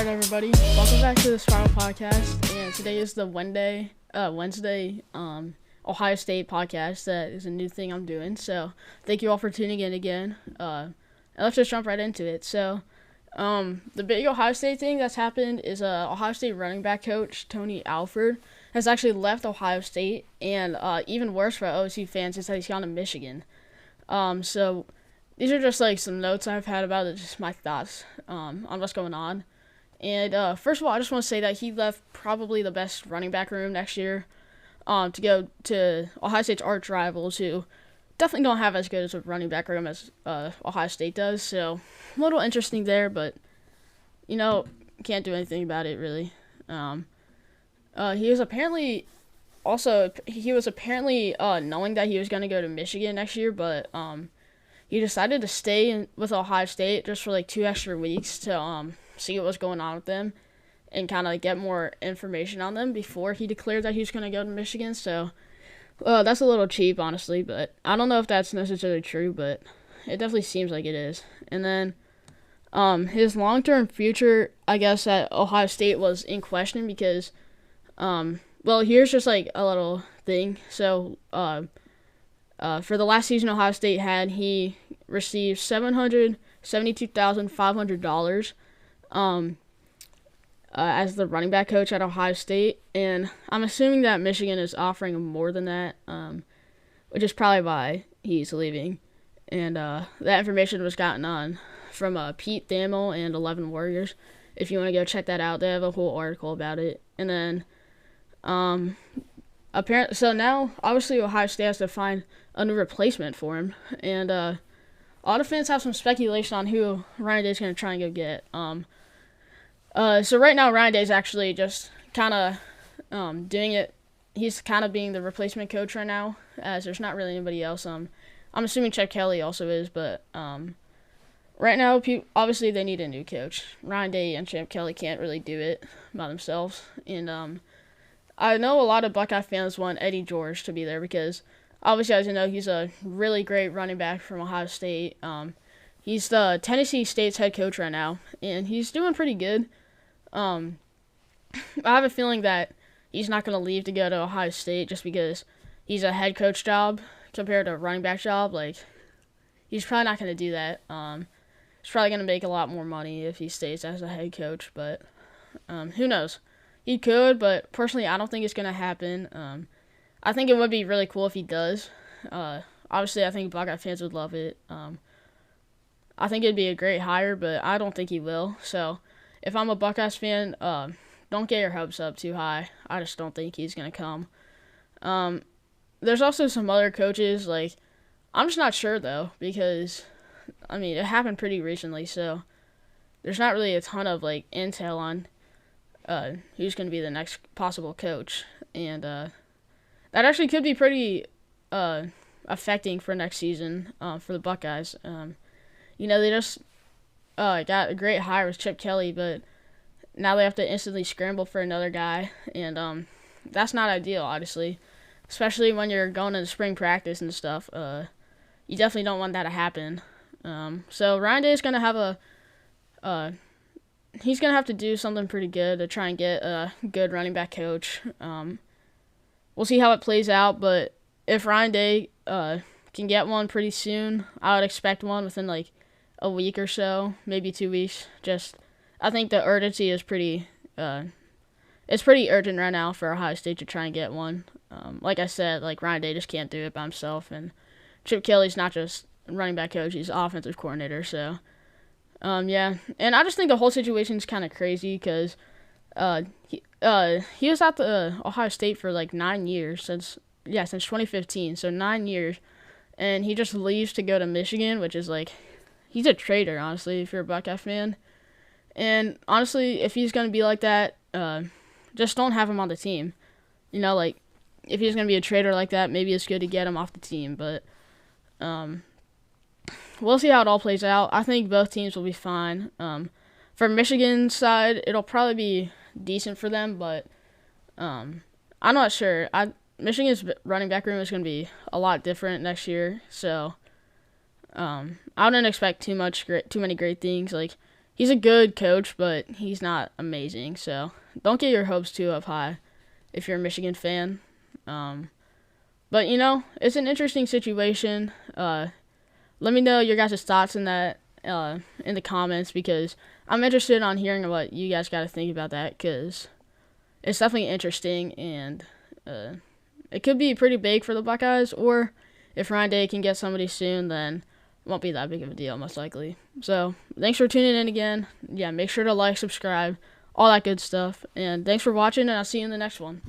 Alright, everybody, welcome back to the Spiral Podcast, and today is the Wednesday Ohio State podcast. That is a new thing I'm doing, so thank you all for tuning in again, and let's just jump right into it. So, the big Ohio State thing that's happened is Ohio State running back coach Tony Alford has actually left Ohio State, and even worse for OSU fans is that he's gone to Michigan. So these are just like some notes I've had about it, just my thoughts on what's going on. And first of all, I just want to say that he left probably the best running back room next year to go to Ohio State's arch rivals, who definitely don't have as good as a running back room as Ohio State does. So a little interesting there, but can't do anything about it really. He was apparently knowing that he was going to go to Michigan next year, but he decided to stay with Ohio State just for like 2 extra weeks to see what was going on with them and kind of get more information on them before he declared that he was going to go to Michigan. So that's a little cheap, honestly, but I don't know if that's necessarily true, but it definitely seems like it is. And then his long-term future, I guess, at Ohio State was in question because, here's just like a little thing. So for the last season Ohio State had, he received $772,500 as the running back coach at Ohio State, and I'm assuming that Michigan is offering him more than that, which is probably why he's leaving. And that information was gotten on from Pete Thamel and 11 Warriors. If you want to go check that out, they have a whole article about it. And then so now obviously Ohio State has to find a new replacement for him, and a lot of fans have some speculation on who Ryan Day's going to try and go get. So right now Ryan Day's actually just kind of doing it. He's kind of being the replacement coach right now, as there's not really anybody else. I'm assuming Chip Kelly also is, but right now obviously they need a new coach. Ryan Day and Chip Kelly can't really do it by themselves, and I know a lot of Buckeye fans want Eddie George to be there because obviously, as you know, he's a really great running back from Ohio State. He's the Tennessee State's head coach right now, and he's doing pretty good. I have a feeling that he's not going to leave to go to Ohio State just because he's a head coach job compared to a running back job. Like, he's probably not going to do that. He's probably going to make a lot more money if he stays as a head coach, but who knows? He could, but personally, I don't think it's going to happen. I think it would be really cool if he does. Obviously, I think Buckeye fans would love it. I think it'd be a great hire, but I don't think he will. So, if I'm a Buckeyes fan, don't get your hopes up too high. I just don't think he's going to come. There's also some other coaches, like, I'm just not sure, though, because, it happened pretty recently, so there's not really a ton of, like, intel on who's going to be the next possible coach. And that actually could be pretty affecting for next season for the Buckeyes. They just got a great hire with Chip Kelly, but now they have to instantly scramble for another guy, and that's not ideal, obviously, especially when you're going into spring practice and stuff. You definitely don't want that to happen. So Ryan Day is going to have he's going to have to do something pretty good to try and get a good running back coach. We'll see how it plays out, but if Ryan Day can get one pretty soon, I would expect one within like a week or so, maybe 2 weeks. I think the urgency is pretty urgent right now for Ohio State to try and get one. Like I said, like Ryan Day just can't do it by himself, and Chip Kelly's not just running back coach, he's offensive coordinator, so yeah. And I just think the whole situation is kind of crazy because he was at the Ohio State for like 9 years since 2015, so 9 years, and he just leaves to go to Michigan, which is like, he's a traitor, honestly, if you're a Buckeye fan. And honestly, if he's gonna be like that, just don't have him on the team. Like, if he's gonna be a traitor like that, maybe it's good to get him off the team, but we'll see how it all plays out. I think both teams will be fine. For Michigan's side, it'll probably be decent for them, but I'm not sure. Michigan's running back room is going to be a lot different next year, so I wouldn't expect too many great things. Like, he's a good coach, but he's not amazing. So don't get your hopes too up high if you're a Michigan fan. But it's an interesting situation. Let me know your guys' thoughts in that in the comments, because I'm interested on hearing what you guys got to think about that, because it's definitely interesting, and it could be pretty big for the Buckeyes. Or if Ryan Day can get somebody soon, then it won't be that big of a deal, most likely. So thanks for tuning in again. Yeah, make sure to like, subscribe, all that good stuff. And thanks for watching, and I'll see you in the next one.